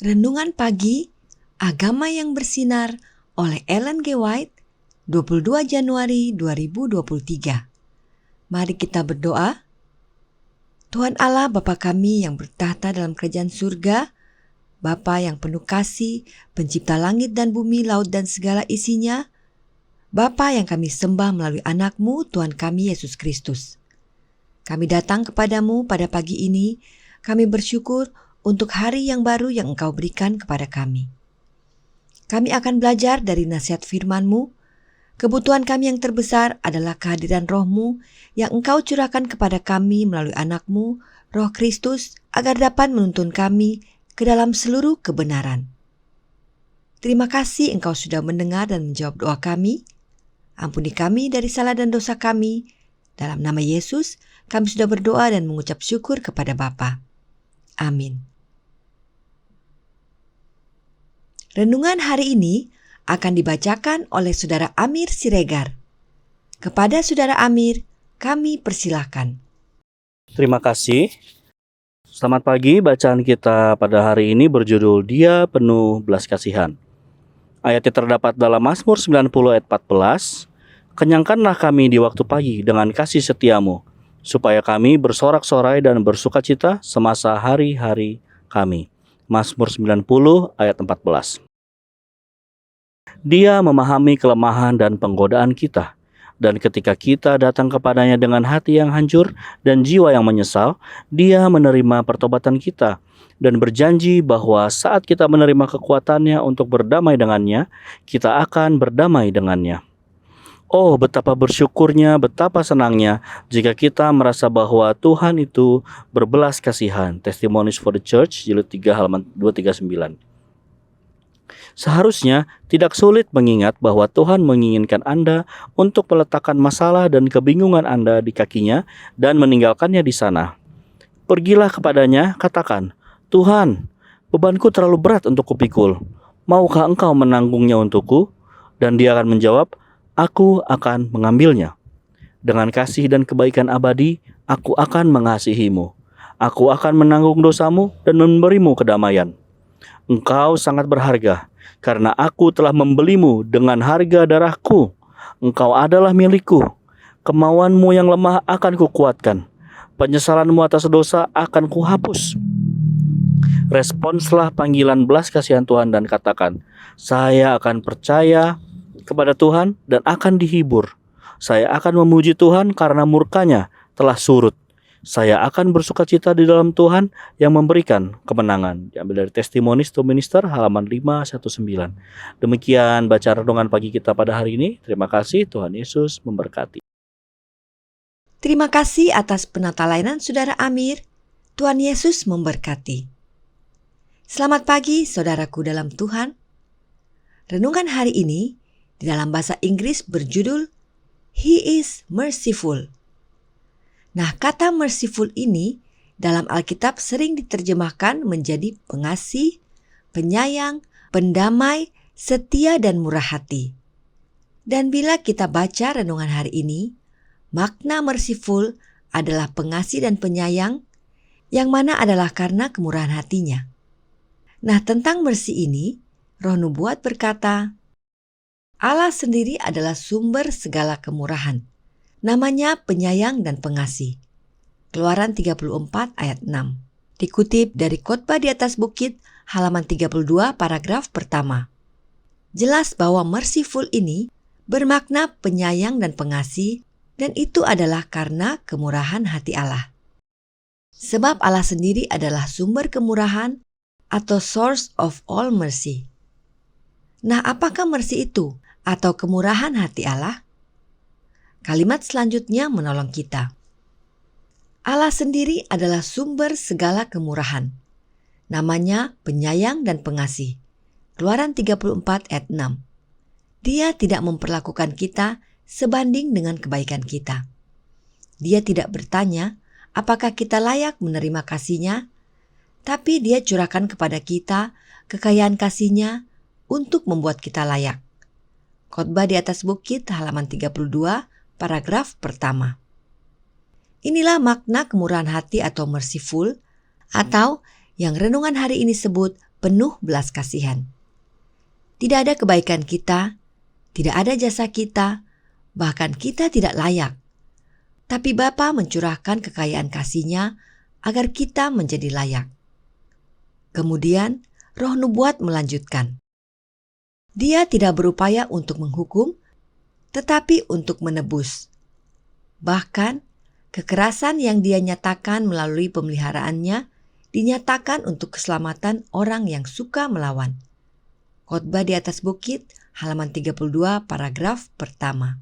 Renungan Pagi, Agama yang Bersinar oleh Ellen G. White, 22 Januari 2023. Mari kita berdoa. Tuhan Allah Bapa kami yang bertahta dalam kerajaan surga, Bapa yang penuh kasih, pencipta langit dan bumi, laut dan segala isinya, Bapa yang kami sembah melalui anak-Mu, Tuhan kami Yesus Kristus. Kami datang kepadamu pada pagi ini, kami bersyukur untuk hari yang baru yang Engkau berikan kepada kami. Kami akan belajar dari nasihat firman-Mu. Kebutuhan kami yang terbesar adalah kehadiran Roh-Mu yang Engkau curahkan kepada kami melalui anak-Mu, Roh Kristus, agar dapat menuntun kami ke dalam seluruh kebenaran. Terima kasih Engkau sudah mendengar dan menjawab doa kami. Ampuni kami dari salah dan dosa kami. Dalam nama Yesus, kami sudah berdoa dan mengucap syukur kepada Bapa. Amin. Renungan hari ini akan dibacakan oleh Saudara Amir Siregar. Kepada Saudara Amir, kami persilahkan. Terima kasih. Selamat pagi, bacaan kita pada hari ini berjudul Dia Penuh Belas Kasihan. Ayatnya terdapat dalam Mazmur 90 ayat 14. Kenyangkanlah kami di waktu pagi dengan kasih setiamu, supaya kami bersorak-sorai dan bersukacita semasa hari-hari kami. Mazmur 90 ayat 14. Dia memahami kelemahan dan penggodaan kita. Dan ketika kita datang kepadanya dengan hati yang hancur dan jiwa yang menyesal, Dia menerima pertobatan kita dan berjanji bahwa saat kita menerima kekuatannya untuk berdamai dengannya, kita akan berdamai dengannya. Oh, betapa bersyukurnya, betapa senangnya jika kita merasa bahwa Tuhan itu berbelas kasihan. Testimonies for the Church, jilid 3 halaman 239. Seharusnya tidak sulit mengingat bahwa Tuhan menginginkan Anda untuk meletakkan masalah dan kebingungan Anda di kakinya dan meninggalkannya di sana. Pergilah kepadanya, katakan, Tuhan, bebanku terlalu berat untuk kupikul. Maukah Engkau menanggungnya untukku? Dan Dia akan menjawab, aku akan mengambilnya. Dengan kasih dan kebaikan abadi, aku akan mengasihimu. Aku akan menanggung dosamu dan memberimu kedamaian. Engkau sangat berharga, karena aku telah membelimu dengan harga darahku. Engkau adalah milikku. Kemauanmu yang lemah akan kukuatkan. Penyesalanmu atas dosa akan kuhapus. Responslah panggilan belas kasihan Tuhan dan katakan, saya akan percaya kepada Tuhan dan akan dihibur. Saya akan memuji Tuhan karena murkanya telah surut. Saya akan bersukacita di dalam Tuhan yang memberikan kemenangan. Diambil dari Testimonies to Minister halaman 519. Demikian bacaan renungan pagi kita pada hari ini. Terima kasih, Tuhan Yesus memberkati. Terima kasih atas penata layanan Saudara Amir. Tuhan Yesus memberkati. Selamat pagi saudaraku dalam Tuhan. Renungan hari ini di dalam bahasa Inggris berjudul He is merciful. Nah, kata merciful ini dalam Alkitab sering diterjemahkan menjadi pengasih, penyayang, pendamai, setia dan murah hati. Dan bila kita baca renungan hari ini, makna merciful adalah pengasih dan penyayang, yang mana adalah karena kemurahan hatinya. Nah, tentang mercy ini, Roh Nubuat berkata, Allah sendiri adalah sumber segala kemurahan. Namanya penyayang dan pengasih. Keluaran 34 ayat 6. Dikutip dari Khotbah di atas Bukit halaman 32 paragraf pertama. Jelas bahwa merciful ini bermakna penyayang dan pengasih, dan itu adalah karena kemurahan hati Allah. Sebab Allah sendiri adalah sumber kemurahan atau source of all mercy. Nah, apakah mercy itu atau kemurahan hati Allah? Kalimat selanjutnya menolong kita. Allah sendiri adalah sumber segala kemurahan. Namanya penyayang dan pengasih. Keluaran 34 ayat 6. Dia tidak memperlakukan kita sebanding dengan kebaikan kita. Dia tidak bertanya apakah kita layak menerima kasih-Nya, tapi Dia curahkan kepada kita kekayaan kasih-Nya untuk membuat kita layak. Khotbah di atas Bukit halaman 32 paragraf pertama. Inilah makna kemurahan hati atau merciful, atau yang renungan hari ini sebut penuh belas kasihan. Tidak ada kebaikan kita, tidak ada jasa kita, bahkan kita tidak layak. Tapi Bapa mencurahkan kekayaan kasih-Nya agar kita menjadi layak. Kemudian Roh Nubuat melanjutkan. Dia tidak berupaya untuk menghukum, tetapi untuk menebus. Bahkan, kekerasan yang Dia nyatakan melalui pemeliharaannya dinyatakan untuk keselamatan orang yang suka melawan. Khotbah di atas bukit, halaman 32, paragraf pertama.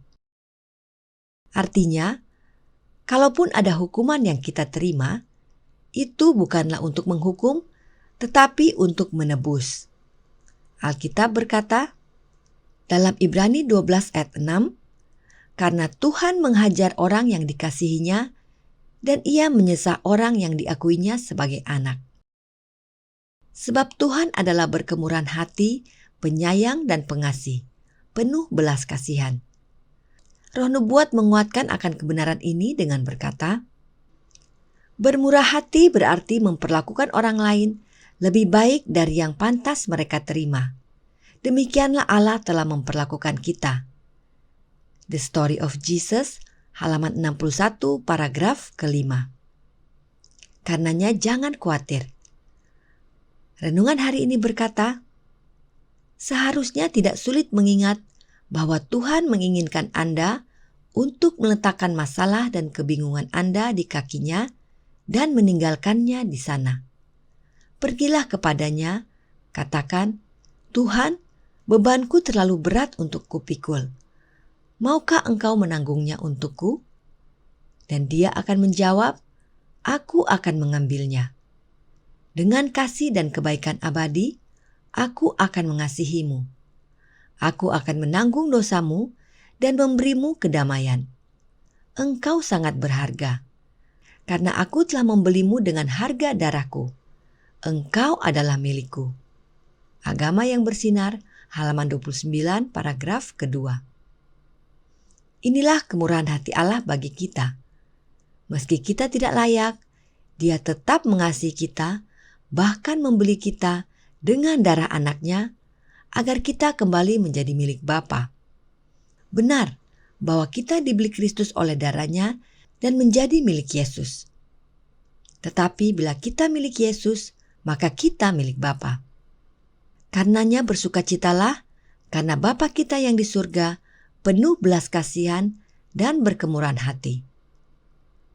Artinya, kalaupun ada hukuman yang kita terima, itu bukanlah untuk menghukum, tetapi untuk menebus. Alkitab berkata, dalam Ibrani 12 ayat 6, karena Tuhan menghajar orang yang dikasihinya, dan Ia menyesah orang yang diakuinya sebagai anak. Sebab Tuhan adalah berkemurahan hati, penyayang dan pengasih, penuh belas kasihan. Roh Nubuat menguatkan akan kebenaran ini dengan berkata, bermurah hati berarti memperlakukan orang lain lebih baik dari yang pantas mereka terima. Demikianlah Allah telah memperlakukan kita. The Story of Jesus, halaman 61, paragraf kelima. Karenanya jangan khawatir. Renungan hari ini berkata, seharusnya tidak sulit mengingat bahwa Tuhan menginginkan Anda untuk meletakkan masalah dan kebingungan Anda di kaki-Nya dan meninggalkannya di sana. Pergilah kepadanya, katakan, Tuhan, bebanku terlalu berat untuk kupikul. Maukah Engkau menanggungnya untukku? Dan Dia akan menjawab, aku akan mengambilnya. Dengan kasih dan kebaikan abadi, aku akan mengasihimu. Aku akan menanggung dosamu dan memberimu kedamaian. Engkau sangat berharga, karena aku telah membelimu dengan harga darahku. Engkau adalah milikku. Agama yang bersinar, halaman 29, paragraf kedua. Inilah kemurahan hati Allah bagi kita. Meski kita tidak layak, Dia tetap mengasihi kita, bahkan membeli kita dengan darah anaknya, agar kita kembali menjadi milik Bapa. Benar bahwa kita dibeli Kristus oleh darahnya dan menjadi milik Yesus. Tetapi bila kita milik Yesus, maka kita milik Bapa. Karenanya bersukacitalah, karena Bapa kita yang di surga penuh belas kasihan dan berkemurahan hati.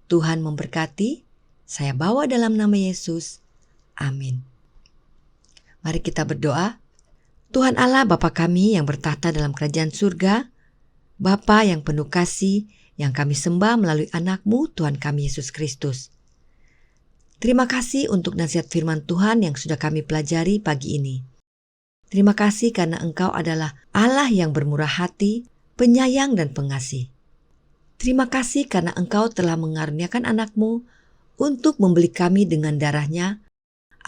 Tuhan memberkati, saya bawa dalam nama Yesus. Amin. Mari kita berdoa. Tuhan Allah Bapa kami yang bertahta dalam kerajaan surga, Bapa yang penuh kasih, yang kami sembah melalui anak-Mu Tuhan kami Yesus Kristus. Terima kasih untuk nasihat firman Tuhan yang sudah kami pelajari pagi ini. Terima kasih karena Engkau adalah Allah yang bermurah hati, penyayang dan pengasih. Terima kasih karena Engkau telah mengaruniakan anak-Mu untuk membeli kami dengan darah-Nya,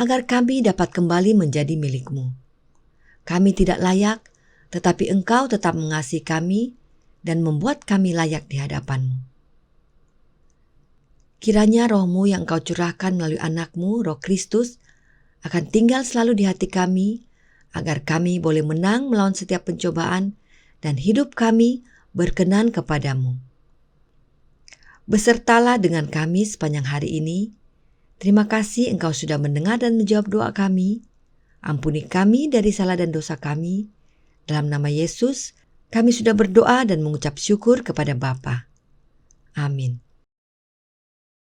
agar kami dapat kembali menjadi milik-Mu. Kami tidak layak, tetapi Engkau tetap mengasihi kami dan membuat kami layak di hadapan-Mu. Kiranya Roh-Mu yang Engkau curahkan melalui anak-Mu, Roh Kristus, akan tinggal selalu di hati kami, agar kami boleh menang melawan setiap pencobaan dan hidup kami berkenan kepadamu. Besertalah dengan kami sepanjang hari ini. Terima kasih Engkau sudah mendengar dan menjawab doa kami. Ampuni kami dari salah dan dosa kami. Dalam nama Yesus, kami sudah berdoa dan mengucap syukur kepada Bapa. Amin.